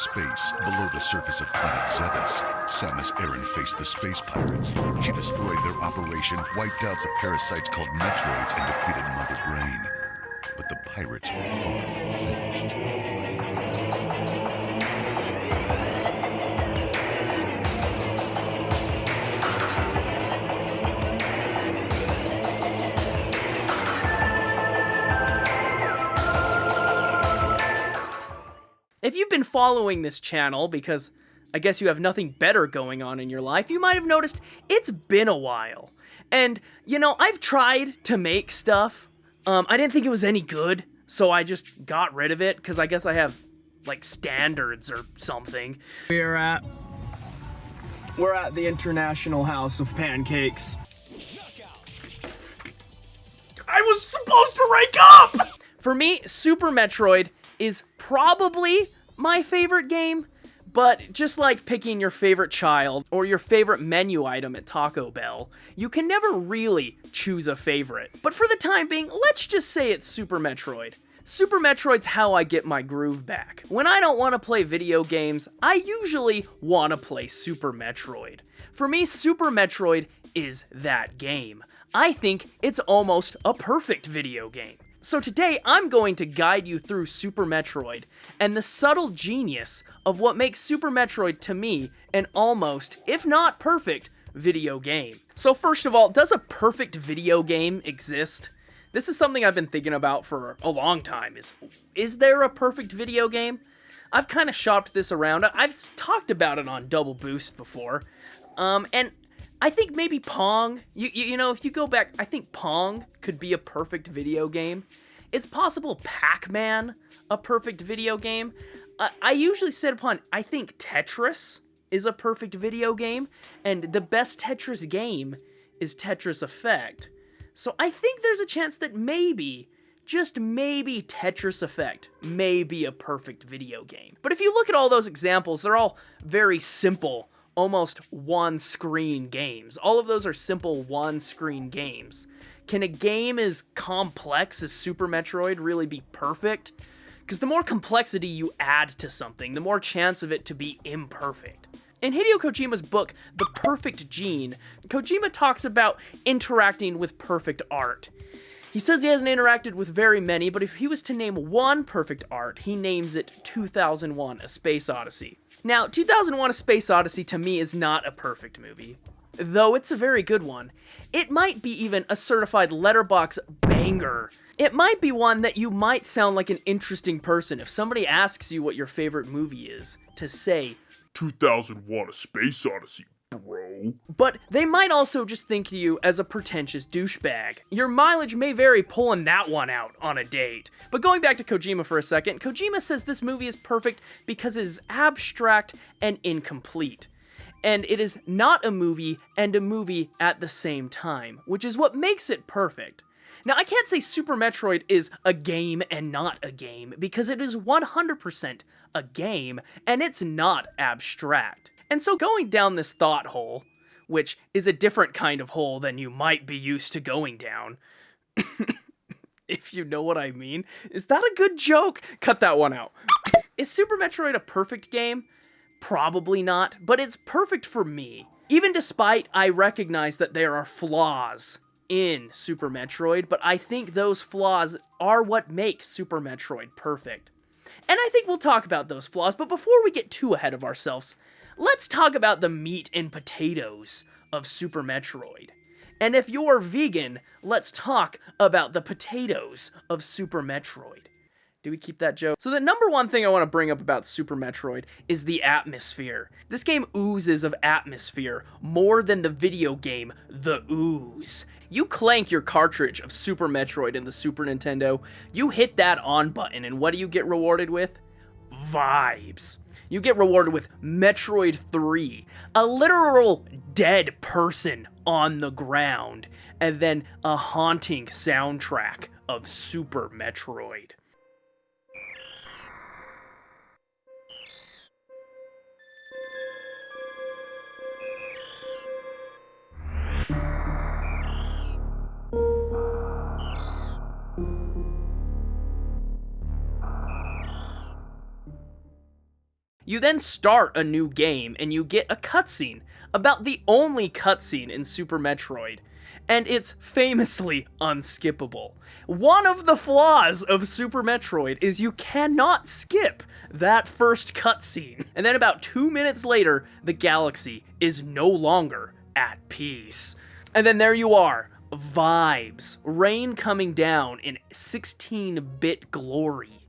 space, below the surface of planet Zegas, Samus Aran faced the space pirates. She destroyed their operation, wiped out the parasites called Metroids, and defeated Mother Brain. But the pirates were far from finished. If you've been following this channel, because I guess you have nothing better going on in your life, you might have noticed it's been a while. And, you know, I've tried to make stuff. I didn't think it was any good, so I just got rid of it, because I guess I have, like, standards or something. We're at the International House of Pancakes. I was supposed to rank up! For me, Super Metroid is probably my favorite game, but just like picking your favorite child or your favorite menu item at Taco Bell, you can never really choose a favorite. But for the time being, let's just say it's Super Metroid. Super Metroid's how I get my groove back. When I don't want to play video games, I usually want to play Super Metroid. For me, Super Metroid is that game. I think it's almost a perfect video game. So today, I'm going to guide you through Super Metroid, and the subtle genius of what makes Super Metroid, to me, an almost, if not perfect, video game. So first of all, does a perfect video game exist? This is something I've been thinking about for a long time. Is there a perfect video game? I've kind of shopped this around. I've talked about it on Double Boost before, and I think maybe Pong, you know, if you go back, I think Pong could be a perfect video game. It's possible Pac-Man, a perfect video game. I usually sit upon, I think Tetris is a perfect video game, and the best Tetris game is Tetris Effect. So I think there's a chance that maybe, just maybe Tetris Effect may be a perfect video game. But if you look at all those examples, they're all very simple, almost one-screen games. All of those are simple one-screen games. Can a game as complex as Super Metroid really be perfect? Because the more complexity you add to something, the more chance of it to be imperfect. In Hideo Kojima's book, The Perfect Gene, Kojima talks about interacting with perfect art. He says he hasn't interacted with very many, but if he was to name one perfect art, he names it 2001: A Space Odyssey. Now, 2001: A Space Odyssey to me is not a perfect movie, though it's a very good one. It might be even a certified letterbox banger. It might be one that you might sound like an interesting person if somebody asks you what your favorite movie is, to say, 2001: A Space Odyssey, bro. But they might also just think of you as a pretentious douchebag. Your mileage may vary pulling that one out on a date. But going back to Kojima for a second, Kojima says this movie is perfect because it is abstract and incomplete. And it is not a movie and a movie at the same time, which is what makes it perfect. Now, I can't say Super Metroid is a game and not a game, because it is 100% a game, and it's not abstract. And so going down this thought hole, which is a different kind of hole than you might be used to going down, if you know what I mean. Is that a good joke? Cut that one out. Is Super Metroid a perfect game? Probably not, but it's perfect for me. Even despite I recognize that there are flaws in Super Metroid, but I think those flaws are what make Super Metroid perfect. And I think we'll talk about those flaws, but before we get too ahead of ourselves, let's talk about the meat and potatoes of Super Metroid. And if you're vegan, let's talk about the potatoes of Super Metroid. Do we keep that joke? So the number one thing I want to bring up about Super Metroid is the atmosphere. This game oozes of atmosphere more than the video game The Ooze. You clank your cartridge of Super Metroid in the Super Nintendo, you hit that on button, and what do you get rewarded with? Vibes. You get rewarded with Metroid 3, a literal dead person on the ground, and then a haunting soundtrack of Super Metroid. You then start a new game and you get a cutscene, about the only cutscene in Super Metroid, and it's famously unskippable. One of the flaws of Super Metroid is you cannot skip that first cutscene. And then about 2 minutes later, the galaxy is no longer at peace. And then there you are, vibes, rain coming down in 16-bit glory.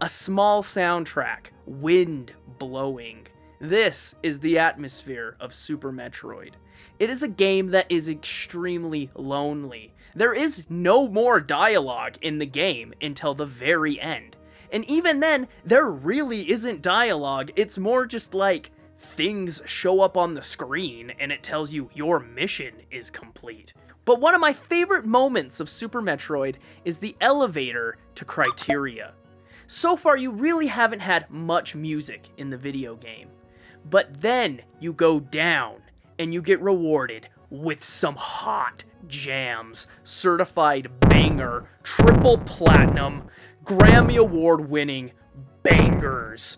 A small soundtrack, wind blowing. This is the atmosphere of Super Metroid. It is a game that is extremely lonely. There is no more dialogue in the game until the very end. And even then, there really isn't dialogue. It's more just like things show up on the screen and it tells you your mission is complete. But one of my favorite moments of Super Metroid is the elevator to Criteria. So far, you really haven't had much music in the video game. But then you go down and you get rewarded with some hot jams, certified banger, triple platinum, Grammy Award winning bangers.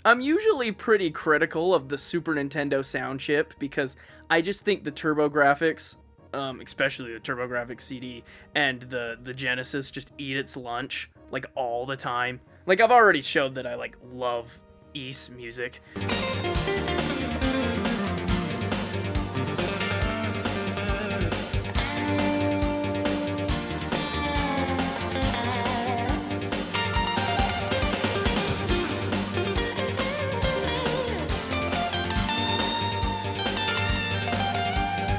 I'm usually pretty critical of the Super Nintendo sound chip because I just think the TurboGrafx, especially the TurboGrafx CD, and the Genesis just eat its lunch, like, all the time. Like, I've already showed that I, like, love Ys music.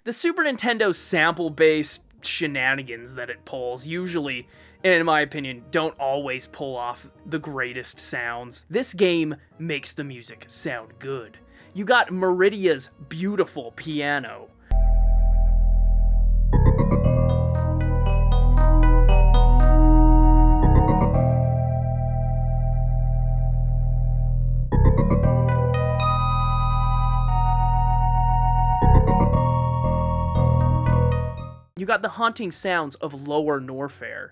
The Super Nintendo sample-based shenanigans that it pulls usually, in my opinion, don't always pull off the greatest sounds. This game makes the music sound good. You got Meridia's beautiful piano. You got the haunting sounds of Lower Norfair.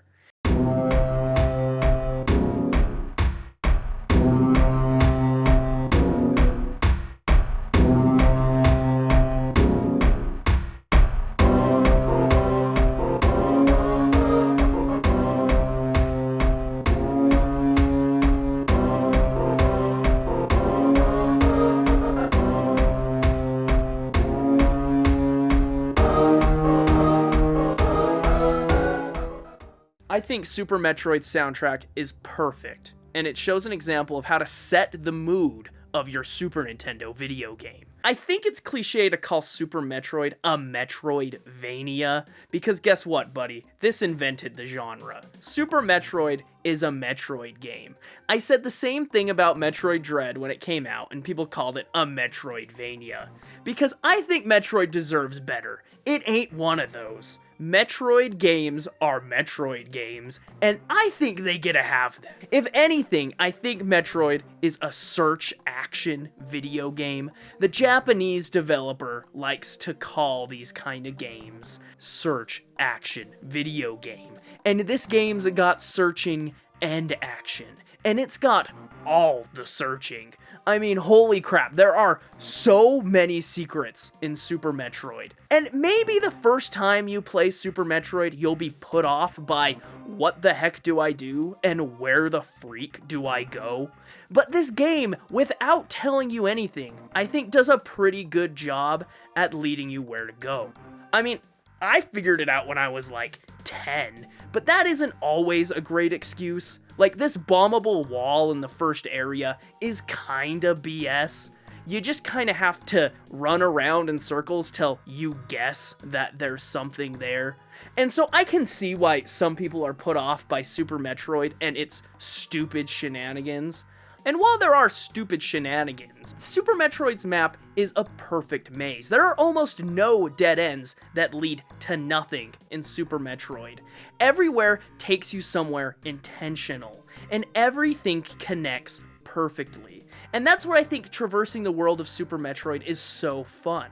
I think Super Metroid's soundtrack is perfect, and it shows an example of how to set the mood of your Super Nintendo video game. I think it's cliche to call Super Metroid a Metroidvania, because guess what, buddy? This invented the genre. Super Metroid is a Metroid game. I said the same thing about Metroid Dread when it came out, and people called it a Metroidvania, because I think Metroid deserves better. It ain't one of those. Metroid games are Metroid games, and I think they get to have them. If anything, I think Metroid is a search action video game. The Japanese developer likes to call these kind of games search action video game. And this game's got searching and action, and it's got all the searching. I mean, holy crap, there are so many secrets in Super Metroid. And maybe the first time you play Super Metroid, you'll be put off by what the heck do I do and where the freak do I go? But this game, without telling you anything, I think does a pretty good job at leading you where to go. I mean, I figured it out when I was like 10, but that isn't always a great excuse. Like, this bombable wall in the first area is kinda BS. You just kinda have to run around in circles till you guess that there's something there. And so I can see why some people are put off by Super Metroid and its stupid shenanigans. And while there are stupid shenanigans, Super Metroid's map is a perfect maze. There are almost no dead ends that lead to nothing in Super Metroid. Everywhere takes you somewhere intentional, and everything connects perfectly. And that's what I think traversing the world of Super Metroid is so fun.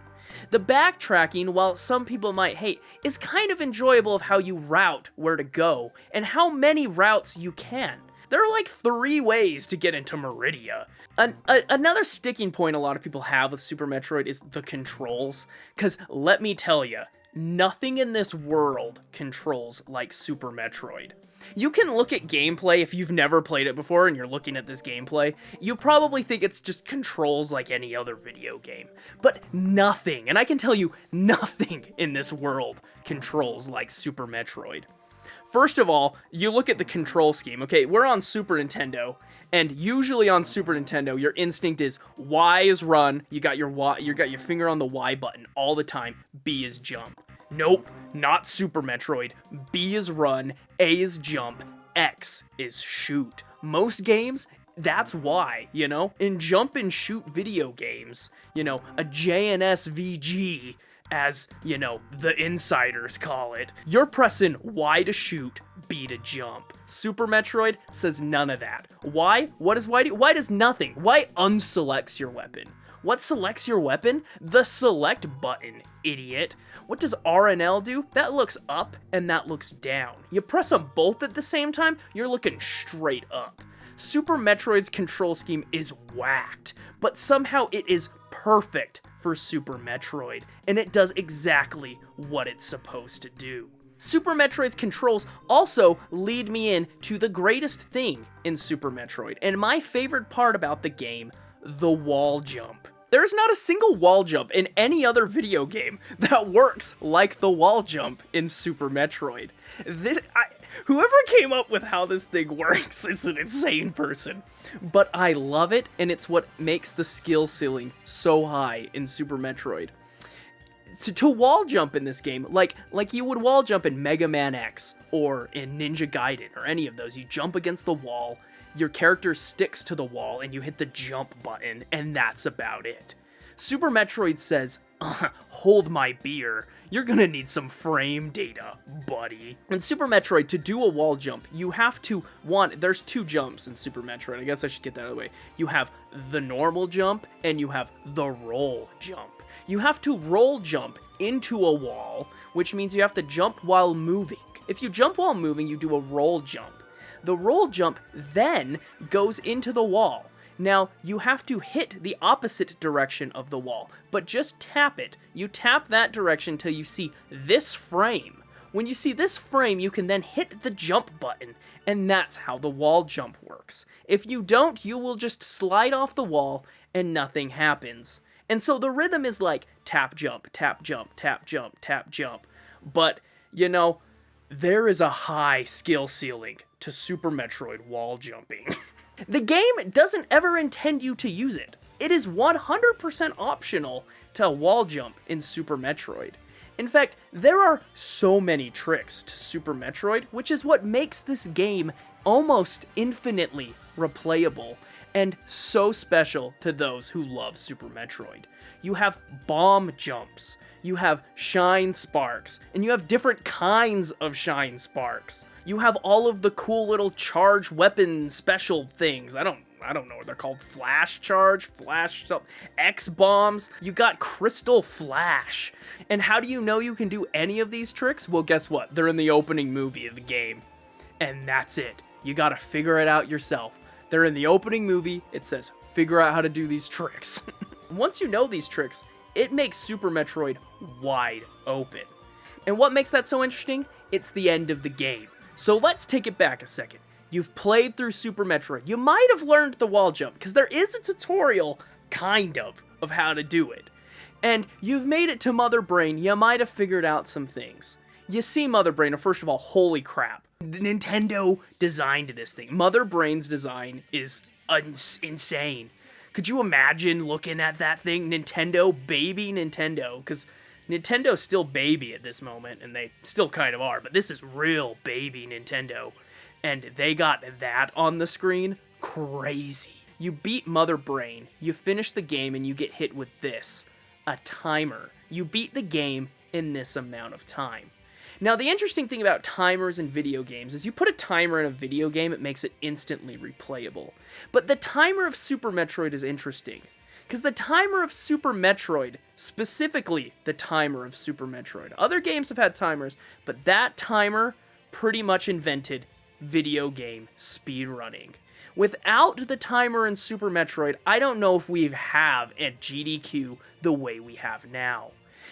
The backtracking, while some people might hate, is kind of enjoyable of how you route where to go, and how many routes you can. There are like 3 ways to get into Meridia. Another sticking point a lot of people have with Super Metroid is the controls, because let me tell you, nothing in this world controls like Super Metroid. You can look at gameplay if you've never played it before and you're looking at this gameplay, you probably think it's just controls like any other video game. But nothing, and I can tell you, nothing in this world controls like Super Metroid. First of all, you look at the control scheme. Okay, we're on Super Nintendo, and usually on Super Nintendo, your instinct is Y is run, you got your finger on the Y button all the time, B is jump. Nope, not Super Metroid. B is run, A is jump, X is shoot. Most games, that's why, you know? In jump and shoot video games, you know, a JNSVG, as, you know, the insiders call it, you're pressing Y to shoot, B to jump. Super Metroid says none of that. Why? What does Y do? Y does nothing. Y unselects your weapon. What selects your weapon? The select button, idiot. What does R and L do? That looks up and that looks down. You press them both at the same time, you're looking straight up. Super Metroid's control scheme is whacked, but somehow it is perfect for Super Metroid, and it does exactly what it's supposed to do. Super Metroid's controls also lead me in to the greatest thing in Super Metroid, and my favorite part about the game, the wall jump. There's not a single wall jump in any other video game that works like the wall jump in Super Metroid. Whoever came up with how this thing works is an insane person. But I love it, and it's what makes the skill ceiling so high in Super Metroid. To wall jump in this game, like you would wall jump in Mega Man X, or in Ninja Gaiden, or any of those, you jump against the wall, your character sticks to the wall, and you hit the jump button, and that's about it. Super Metroid says, hold my beer, you're gonna need some frame data, buddy. In Super Metroid, to do a wall jump, you have to, there's 2 jumps in Super Metroid, I guess I should get that out of the way. You have the normal jump, and you have the roll jump. You have to roll jump into a wall, which means you have to jump while moving. If you jump while moving, you do a roll jump. The roll jump then goes into the wall. Now, you have to hit the opposite direction of the wall, but just tap it. You tap that direction till you see this frame. When you see this frame, you can then hit the jump button, and that's how the wall jump works. If you don't, you will just slide off the wall, and nothing happens. And so the rhythm is like tap, jump, tap, jump, tap, jump, tap, jump. But, you know, there is a high skill ceiling to Super Metroid wall jumping. The game doesn't ever intend you to use it. It is 100% optional to wall jump in Super Metroid. In fact, there are so many tricks to Super Metroid, which is what makes this game almost infinitely replayable and so special to those who love Super Metroid. You have bomb jumps, you have shine sparks, and you have different kinds of shine sparks. You have all of the cool little charge weapon special things. I don't know what they're called. Flash charge, flash something, X bombs. You got crystal flash. And how do you know you can do any of these tricks? Well, guess what? They're in the opening movie of the game. And that's it. You gotta figure it out yourself. They're in the opening movie. It says, figure out how to do these tricks. Once you know these tricks, it makes Super Metroid wide open. And what makes that so interesting? It's the end of the game. So let's take it back a second. You've played through Super Metroid. You might have learned the wall jump, because there is a tutorial, kind of how to do it. And you've made it to Mother Brain. You might have figured out some things. You see Mother Brain, and first of all, holy crap. Nintendo designed this thing. Mother Brain's design is insane. Could you imagine looking at that thing? Nintendo, baby Nintendo, because Nintendo's still baby at this moment, and they still kind of are, but this is real baby Nintendo. And they got that on the screen. Crazy. You beat Mother Brain, you finish the game, and you get hit with this. A timer. You beat the game in this amount of time. Now, the interesting thing about timers in video games is you put a timer in a video game, it makes it instantly replayable. But the timer of Super Metroid is interesting, because the timer of Super Metroid, specifically the timer of Super Metroid, other games have had timers, but that timer pretty much invented video game speedrunning. Without the timer in Super Metroid, I don't know if we have a GDQ the way we have now.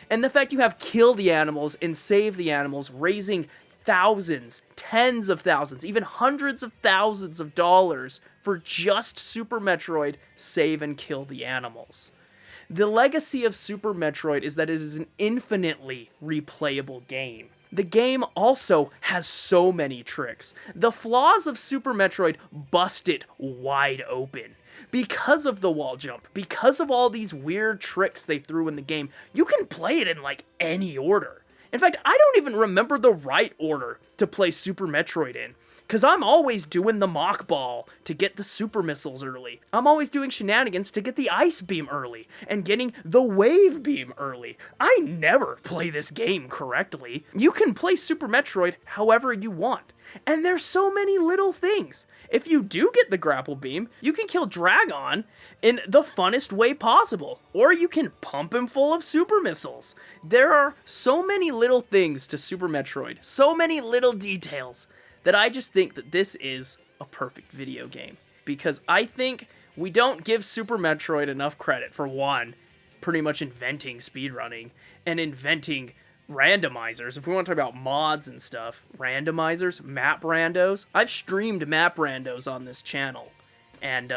And the fact you have kill the animals and save the animals, raising thousands, tens of thousands, even hundreds of thousands of dollars for just Super Metroid save and kill the animals. The legacy of Super Metroid is that it is an infinitely replayable game. The game also has so many tricks. The flaws of Super Metroid bust it wide open. Because of the wall jump, because of all these weird tricks they threw in the game, you can play it in like any order. In fact, I don't even remember the right order to play Super Metroid in, because I'm always doing the Mach Ball to get the super missiles early. I'm always doing shenanigans to get the Ice Beam early, and getting the Wave Beam early. I never play this game correctly. You can play Super Metroid however you want, and there's so many little things. If you do get the Grapple Beam, you can kill Dragon in the funnest way possible, or you can pump him full of super missiles. There are so many little things to Super Metroid, so many little details, that I just think that this is a perfect video game. Because I think we don't give Super Metroid enough credit for, one, pretty much inventing speedrunning, and inventing randomizers. If we want to talk about mods and stuff, randomizers, map randos. I've streamed map randos on this channel, and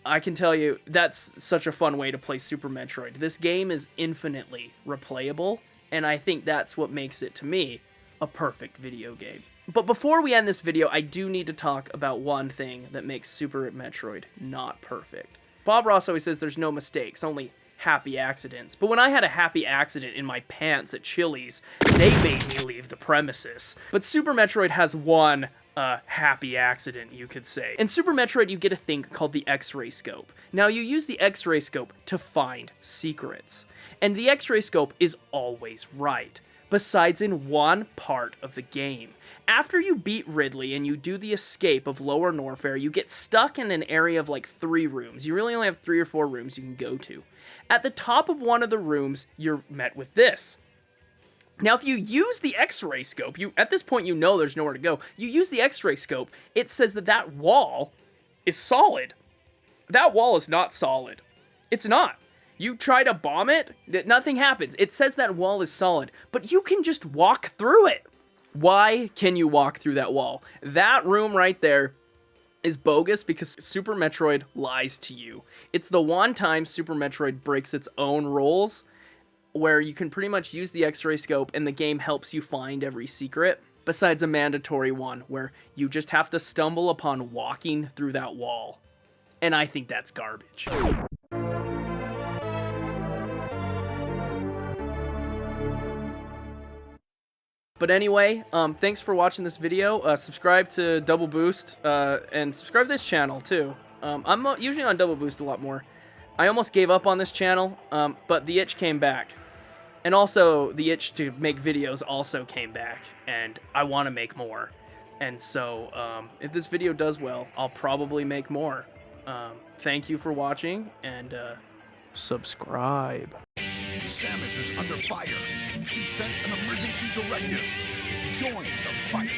I can tell you that's such a fun way to play Super Metroid. This game is infinitely replayable, and I think that's what makes it, to me, a perfect video game. But before we end this video, I do need to talk about one thing that makes Super Metroid not perfect. Bob Ross always says there's no mistakes, only happy accidents. But when I had a happy accident in my pants at Chili's, they made me leave the premises. But Super Metroid has one happy accident, you could say. In Super Metroid, you get a thing called the X-ray scope. Now, you use the X-ray scope to find secrets. And the X-ray scope is always right, besides in one part of the game. After you beat Ridley and you do the escape of Lower Norfair, you get stuck in an area of like 3 rooms. You really only have 3 or 4 rooms you can go to. At the top of one of the rooms, you're met with this. Now, if you use the X-ray scope, at this point you know there's nowhere to go. You use the X-ray scope, it says that that wall is solid. That wall is not solid. It's not. You try to bomb it, nothing happens. It says that wall is solid, but you can just walk through it. Why can you walk through that wall? That room right there is bogus because Super Metroid lies to you. It's the one time Super Metroid breaks its own rules, where you can pretty much use the X-ray scope and the game helps you find every secret, besides a mandatory one where you just have to stumble upon walking through that wall. And I think that's garbage. But anyway, thanks for watching this video. Subscribe to Double Boost, and subscribe to this channel too. I'm usually on Double Boost a lot more. I almost gave up on this channel, but the itch came back. And also, the itch to make videos also came back, and I want to make more. And so, if this video does well, I'll probably make more. Thank you for watching, and subscribe. Samus is under fire. She sent an emergency directive. Join the fight.